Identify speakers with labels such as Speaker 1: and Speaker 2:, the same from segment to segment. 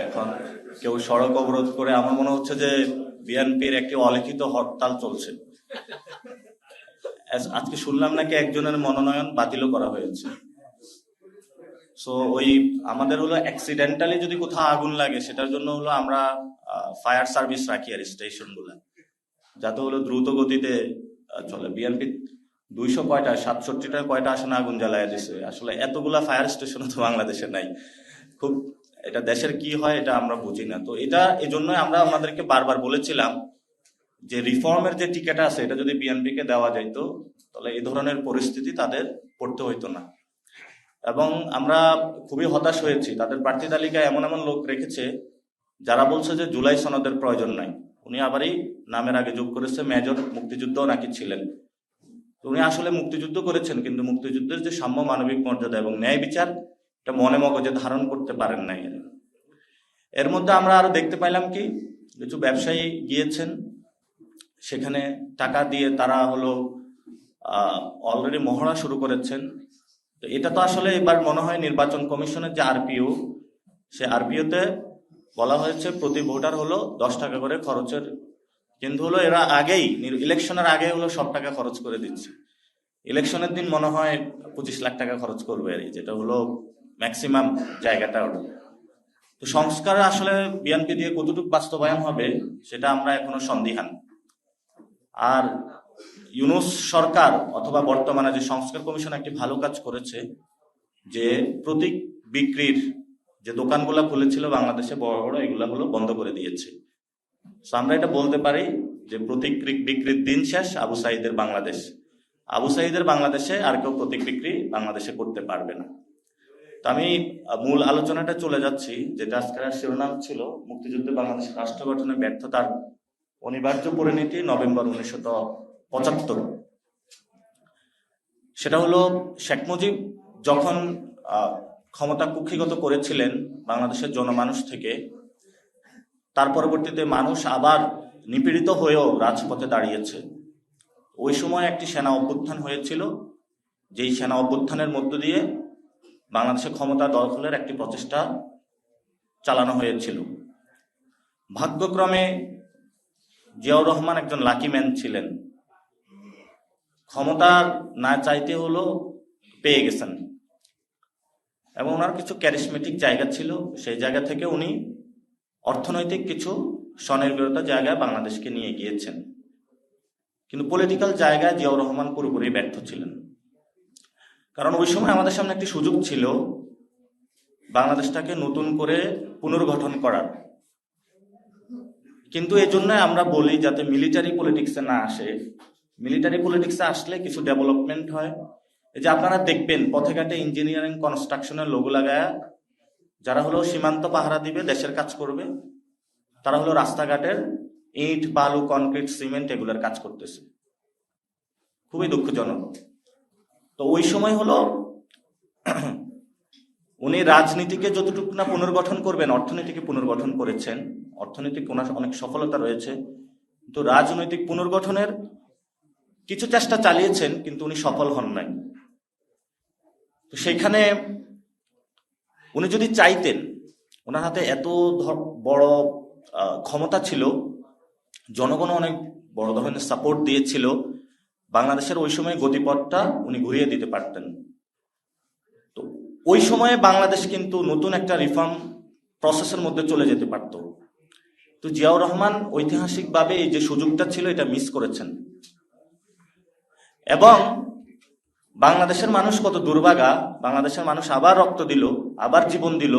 Speaker 1: এখন কেউ সড়ক অবরোধ করে, আমার মনে হচ্ছে যে বিএনপির একটি অলিখিত হরতাল চলছে। আজকে শুনলাম নাকি একজনের মনোনয়ন বাতিলও করা হয়েছে। সো ওই আমাদের হলো অ্যাক্সিডেন্টালি যদি কোথাও আগুন লাগে, সেটার জন্য হলো আমরা ফায়ার সার্ভিস রাখি আর স্টেশন গুলা, যাতে হলো দ্রুত গতিতে চলে। বিএনপি 200 কয়টা 67টা কয়টা আসনে আগুন জ্বালায় দিছে। আসলে এতগুলা ফায়ার স্টেশন তো বাংলাদেশে নাই। খুব এটা দেশের কি হয় এটা আমরা বুঝি না। তো এটা এই জন্যই আমরা আমাদেরকে বারবার বলেছিলাম যে রিফর্মের যে টিকিট আছে এটা যদি বিএনপি কে দেওয়া যাইতো, তাহলে এই ধরনের পরিস্থিতি তাদের পড়তে হইতো না। এবং আমরা খুবই হতাশ হয়েছি, তাদের প্রার্থী তালিকায় এমন এমন লোক রেখেছে যারা বলছে যে জুলাই সনদের প্রয়োজন নাই। উনি আবারই নামের আগে যোগ করেছে মেজর মুক্তিযুদ্ধ নাকি ছিলেন। উনি আসলে মুক্তিযুদ্ধ করেছেন, কিন্তু মুক্তিযুদ্ধের যে সাম্য মানবিক মর্যাদা এবং ন্যায় বিচার এটা মনে মগজে ধারণ করতে পারেন নাই। এর মধ্যে আমরা আরো দেখতে পাইলাম কি, কিছু ব্যবসায়ী গিয়েছেন, সেখানে টাকা দিয়ে তারা হলো অলরেডি মহড়া শুরু করেছেন। তো এটা তো আসলে এবার মনে হয় নির্বাচন কমিশনের যে আরপিও, সে আরপিওতে বলা হয়েছে প্রতি ভোটার হলো 10 টাকা করে খরচের, কিন্তু হলো এরা আগেই ইলেকশনের আগে হলো সব টাকা খরচ করে দিচ্ছে। ইলেকশনের দিন মনে হয় 25 লাখ টাকা খরচ করবে, যেটা হলো ম্যাক্সিমাম জায়গাটা ওটা। তো সংস্কার আসলে বিএনপি দিয়ে কতটুকু বাস্তবায়ন হবে সেটা আমরা এখনো সন্দিহান। আর ইউনূস সরকার অথবা বর্তমানে যে সংস্কার কমিশন একটি ভালো কাজ করেছে, যে প্রতীক বিক্রির যে দোকানগুলা খুলেছিল বাংলাদেশে বড় বড়, এগুলা হলো বন্ধ করে দিয়েছে। তো আমরা এটা বলতে পারি যে প্রতীক বিক্রির দিন শেষ, আবু সাঈদের বাংলাদেশ। আবু সাঈদের বাংলাদেশে আর কেউ প্রতীক বিক্রি বাংলাদেশে করতে পারবে না। তো আমি মূল আলোচনাটা চলে যাচ্ছি, যেটা আজকের শিরোনাম ছিল মুক্তিযুদ্ধে বাংলাদেশের রাষ্ট্র গঠনের ব্যর্থতার অনিবার্য পরিণতি নভেম্বর 1975। সেটা হলো শেখ মুজিব যখন ক্ষমতা কুক্ষিগত করেছিলেন বাংলাদেশের জনমানুষ থেকে, তার পরবর্তীতে মানুষ আবার নিপীড়িত হয়েও রাজপথে দাঁড়িয়েছে। ওই সময় একটি সেনা অভ্যুত্থান হয়েছিল, যেই সেনা অভ্যুত্থানের মধ্য দিয়ে বাংলাদেশের ক্ষমতা দখলের একটি প্রচেষ্টা চালানো হয়েছিল। ভাগ্যক্রমে জিয়াউর রহমান একজন লাকি ম্যান ছিলেন, ক্ষমতা না চাইতে হলো পেয়ে গেছেন, এবং ওনার কিছু ক্যারিসমেটিক জায়গা ছিল, সেই জায়গা থেকে উনি অর্থনৈতিক কিছু স্বনির্ভরতা জায়গায় বাংলাদেশকে নিয়ে গিয়েছেন। কিন্তু পলিটিক্যাল জায়গায় জিয়াউর রহমান পুরোপুরি ব্যর্থ ছিলেন। কারণ ওই সময় আমাদের সামনে একটি সুযোগ ছিল বাংলাদেশটাকে নতুন করে পুনর্গঠন করার। কিন্তু এই জন্য আমরা বলি যাতে মিলিটারি পলিটিক্সে না আসে। মিলিটারি পলিটিক্সে আসলে কিছু ডেভেলপমেন্ট হয়। এই যে আপনারা দেখবেন পথে ঘাটে ইঞ্জিনিয়ারিং কনস্ট্রাকশনের লোগো লাগায় যারা হলো সীমান্ত পাহারা দিবে, দেশের কাজ করবে, তারা হলো রাস্তাঘাটের ইট বালু কনক্রিট সিমেন্ট এগুলোর কাজ করতেছে। খুবই দুঃখজনক। তো ওই সময় হলো উনি রাজনীতিকে যতটুকু না পুনর্গঠন করবেন, অর্থনীতিকে পুনর্গঠন করেছেন, অর্থনৈতিক অনেক সফলতা রয়েছে, কিন্তু রাজনৈতিক পুনর্গঠনের কিছু চেষ্টা চালিয়েছেন, কিন্তু উনি সফল হন নাই। তো সেখানে উনি যদি চাইতেন, ওনার হাতে এত বড় ক্ষমতা ছিল, জনগণ অনেক বড় ধরনের সাপোর্ট দিয়েছিল, বাংলাদেশের ওই সময় গতিপথটা উনি ঘুরিয়ে দিতে পারতেন। তো ওই সময়ে বাংলাদেশ কিন্তু নতুন একটা রিফর্ম প্রসেসের মধ্যে চলে যেতে পারত। তো জিয়াউর রহমান ঐতিহাসিকভাবে এই যে সুযোগটা ছিল এটা মিস করেছেন। এবং বাংলাদেশের মানুষ কত দুর্ভাগা, বাংলাদেশের মানুষ আবার রক্ত দিল, আবার জীবন দিল,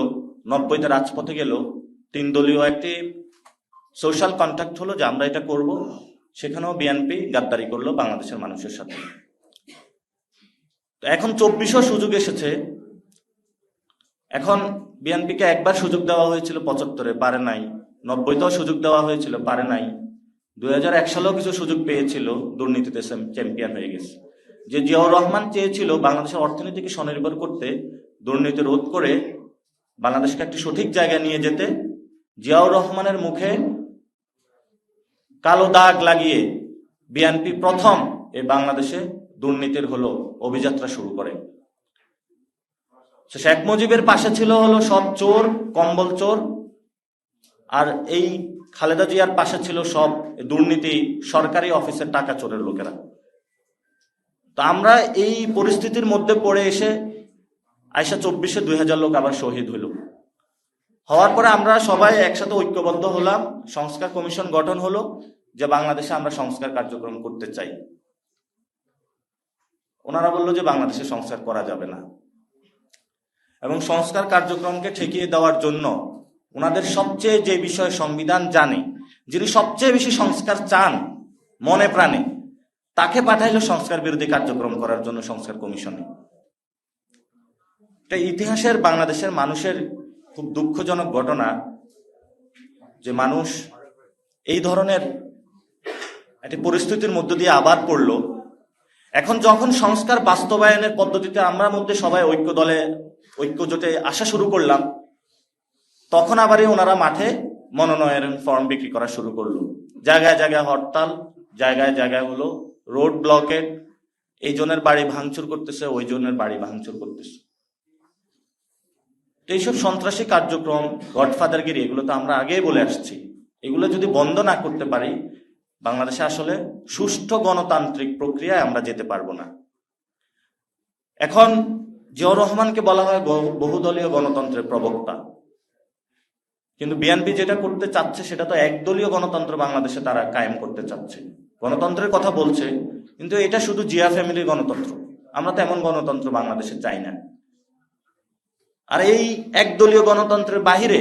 Speaker 1: 90-তে রাজপথে গেল, 3 দলীয় একটি সোশ্যাল কন্ট্রাক্ট হলো যে আমরা এটা করব। সেখানেও বিএনপি গাদ্দারি করলো বাংলাদেশের মানুষের সাথে। এখন 2400 সুযোগ এসেছে। এখন বিএনপিকে একবার সুযোগ দেওয়া হয়েছিল 75-এ, পারে নাই। 90-তেও সুযোগ দেওয়া হয়েছিল, পারে নাই। 2001 সালেও কিছু সুযোগ পেয়েছিল, দুর্নীতিতে চ্যাম্পিয়ন হয়ে গেছে। যে জিয়াউর রহমান চেয়েছিল বাংলাদেশের অর্থনীতিকে স্বনির্ভর করতে, দুর্নীতি রোধ করে বাংলাদেশকে একটি সঠিক জায়গায় নিয়ে যেতে, জিয়াউর রহমানের মুখে কালো দাগ লাগিয়ে বিএনপি প্রথম এই বাংলাদেশে দুর্নীতির হলো অভিযাত্রা শুরু করে। শেখ মুজিবের পাশে ছিল হলো সব চোর, কম্বল চোর, আর এই খালেদা জিয়ার পাশে ছিল সব দুর্নীতি সরকারি অফিসের টাকা চোরের লোকেরা। তো আমরা এই পরিস্থিতির মধ্যে পড়ে এসে আইসা 24-এ 2000 লোক আবার শহীদ হইল। হওয়ার পরে আমরা সবাই একসাথে ঐক্যবদ্ধ হলাম, সংস্কার কমিশন গঠন হলো যে বাংলাদেশে আমরা সংস্কার কার্যক্রম করতে চাই। ওনারা বললো যে বাংলাদেশে সংস্কার করা যাবে না, এবং সংস্কার কার্যক্রমকে ঠেকিয়ে দেওয়ার জন্য ওনাদের সবচেয়ে যে বিষয় সংবিধান জানে, যিনি সবচেয়ে বেশি সংস্কার চান মনে প্রাণে, তাকে পাঠাইলো সংস্কার বিরোধী কার্যক্রম করার জন্য সংস্কার কমিশনে। এটা ইতিহাসের বাংলাদেশের মানুষের খুব দুঃখজনক ঘটনা যে মানুষ এই ধরনের একটি পরিস্থিতির মধ্য দিয়ে আবার পড়লো। এখন যখন সংস্কার বাস্তবায়নের পদ্ধতিতে আমরা মধ্যে সবাই ঐক্য জোটে আসা শুরু করলাম, তখন আবারই ওনারা মাঠে মনোনয়ন ফর্ম বিক্রি করা শুরু করলো। জায়গায় জায়গায় হরতাল, জায়গায় জায়গায় হলো রোড ব্লকেট, এই জনের বাড়ি ভাঙচুর করতেছে, ওই জনের বাড়ি ভাঙচুর করতেছে। এইসব সন্ত্রাসী কার্যক্রম, গডফাদারগিরি, এগুলো তো আমরা আগেই বলে আসছি। এগুলো যদি বন্ধ না করতে পারি, বাংলাদেশে আসলে সুষ্ঠু গণতান্ত্রিক প্রক্রিয়ায় আমরা যেতে পারবো না। এখন জিয়াউর রহমানকে বলা হয় বহুদলীয় গণতন্ত্রের প্রবক্তা, কিন্তু বিএনপি যেটা করতে চাচ্ছে সেটা তো একদলীয় গণতন্ত্র বাংলাদেশে তারা কায়েম করতে চাচ্ছে। গণতন্ত্রের কথা বলছে, কিন্তু এটা শুধু জিয়া ফ্যামিলির গণতন্ত্র। আমরা তো এমন গণতন্ত্র বাংলাদেশে চাই না। আর এই একদলীয় গণতন্ত্রের বাহিরে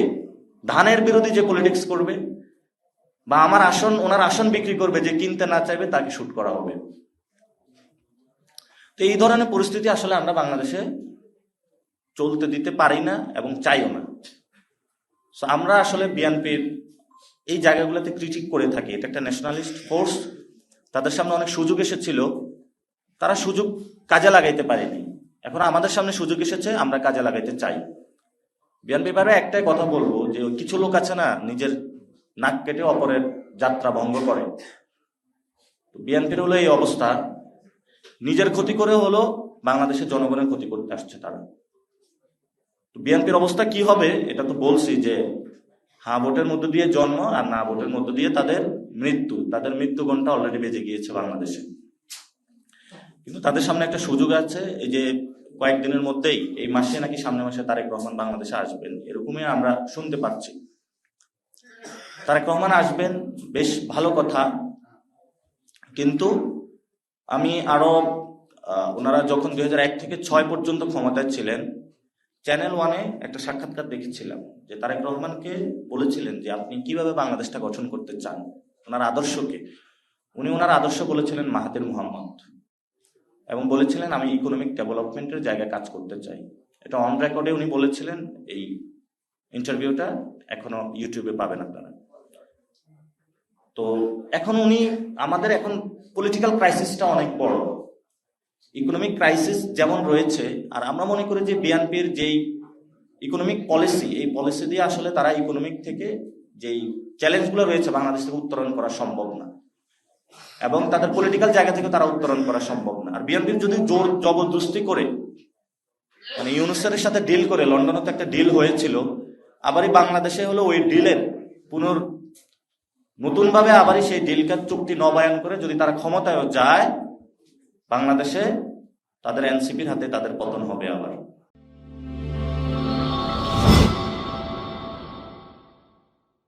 Speaker 1: ধানের বিরোধী যে পলিটিক্স করবে, বা আমার আসন ওনার আসন বিক্রি করবে, যে কিনতে না চাইবে তাকে শুট করা হবে। তো এই ধরনের পরিস্থিতি আসলে আমরা বাংলাদেশে চলতে দিতে পারি না এবং চাইও না। সো আমরা আসলে বিএনপির এই জায়গাগুলোতে ক্রিটিক করে থাকি। এটা একটা ন্যাশনালিস্ট ফোর্স, তাদের সামনে অনেক সুযোগ এসেছিল, তারা সুযোগ কাজে লাগাইতে পারেনি। এখন আমাদের সামনে সুযোগ এসেছে, আমরা কাজে লাগাইতে চাই। বিএনপি ব্যাপারে একটাই কথা বলবো, যে কিছু লোক আছে না, নিজের নাক কেটে অপরের যাত্রা ভঙ্গ করে। বিএনপির হলো এই অবস্থা, নিজের ক্ষতি করে হলো বাংলাদেশের জনগণের ক্ষতি করতে আসছে তারা। বিএনপির অবস্থা কি হবে এটা তো বলছি, যে হ্যাঁ ভোটের মধ্য দিয়ে জন্ম, আর না ভোটের মধ্য দিয়ে তাদের মৃত্যু। তাদের মৃত্যু ঘন্টা অলরেডি বেজে গিয়েছে বাংলাদেশে। কিন্তু তাদের সামনে একটা সুযোগ আছে, এই যে কয়েকদিনের মধ্যেই, এই মাসে নাকি সামনের মাসে তারেক রহমান বাংলাদেশে আসবেন, এরকমই আমরা শুনতে পাচ্ছি। তারেক রহমান আসবেন, বেশ ভালো কথা। কিন্তু আমি আরো ওনারা যখন 2001 থেকে 2006 পর্যন্ত ক্ষমতায় ছিলেন, চ্যানেল 1-এ একটা সাক্ষাৎকার দেখেছিলাম, যে তারেক রহমানকে বলেছিলেন যে আপনি কিভাবে বাংলাদেশটা গঠন করতে চান, ওনার আদর্শকে। উনি ওনার আদর্শ বলেছিলেন মাহাতির মোহাম্মদ, এবং বলেছিলেন আমি ইকোনমিক ডেভেলপমেন্টের জায়গায় কাজ করতে চাই। এটা অন রেকর্ডে উনি বলেছিলেন। এই ইন্টারভিউটা এখনো ইউটিউবে পাবেন আপনারা। তো এখন আমাদের এখন পলিটিক্যাল ক্রাইসিসটা অনেক বড়, ইকোনমিক ক্রাইসিস যেমন রয়েছে। আর আমরা মনে করি যে বিএনপির যেই ইকোনমিক পলিসি, এই পলিসি দিয়ে আসলে তারা ইকোনমিক থেকে যেই চ্যালেঞ্জগুলো রয়েছে বাংলাদেশ থেকে উত্তরণ করা সম্ভব না, এবং তাদের পলিটিক্যাল জায়গা থেকে তারা উত্তরণ করা সম্ভব না। আর বিএনপির যদি জোর জবরদস্তি করে, মানে ইউনুসের সাথে ডিল করে, লন্ডনে তো একটা ডিল হয়েছিল, আবারই বাংলাদেশে হলো ওই ডিলের নতুনভাবে আবারই সেই ডিলকার চুক্তি নবায়ন করে যদি তারা ক্ষমতায় যায়, বাংলাদেশে তাদের এনসিপির হাতে তাদের পতন হবে আবার।